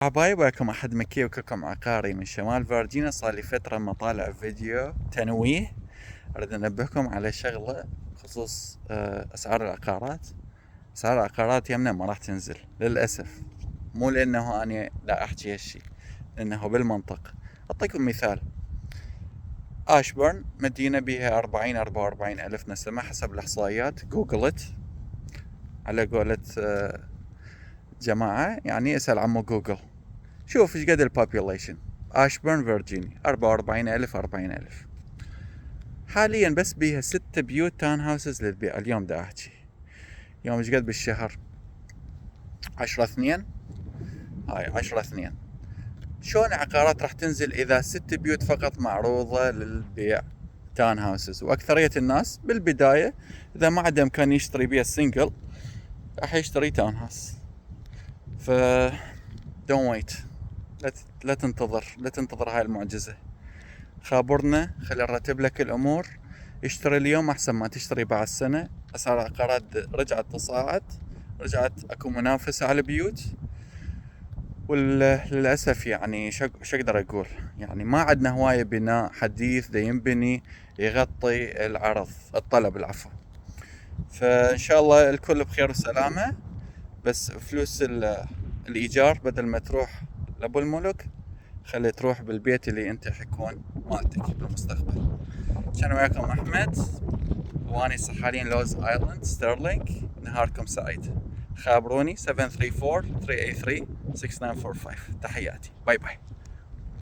حبايب، وياكم أحد مكي وكلكم عقاري من شمال فيرجينيا. صار لي فترة ما طالع فيديو تنويه. أريد أنبهكم على شغلة بخصوص أسعار العقارات. أسعار العقارات يمنا ما راح تنزل للأسف، مو لأنه أنا لا أحكي هالشي، لأنه بالمنطق. أعطيكم مثال: آشبورن مدينة بيها 44 ألف نسمة حسب الإحصائيات جوجلت، على قولة جماعة يعني اسأل عمو جوجل. شوف ايش قد البوبيوليشن. آشبورن فيرجينيا 44 ألف. حاليا بس بيها 6 بيوت تاون هاوسز للبيع. اليوم دا احكي يوم ايش قد بالشهر؟ 10/2. هاي 10/2. شلون العقارات راح تنزل اذا 6 بيوت فقط معروضة للبيع تاون هاوسز؟ واكثرية الناس بالبداية اذا ما عنده امكان يشتري بيها سنجل راح يشتري تاون هاوس. ف don't wait. لا تنتظر هاي المعجزة. خابرنا، خلي نرتب لك الامور. اشتري اليوم احسن ما تشتري بعد سنة. اسعار العقارات رجعت تصاعد، رجعت اكو منافسة على البيوت، وللاسف يعني شو اقدر اقول، يعني ما عندنا هواية بناء حديث دا ينبني يغطي الطلب العفو. فان شاء الله الكل بخير وسلامة. بس فلوس الايجار بدل ما تروح لابو الملك خلي تروح بالبيت اللي انت حيكون مالتك بالمستقبل. كان وياكم احمد، واني صحالين لوز ايلاند ستيرلينج. نهاركم سعيد. خابروني 734 383 6945. تحياتي، باي باي.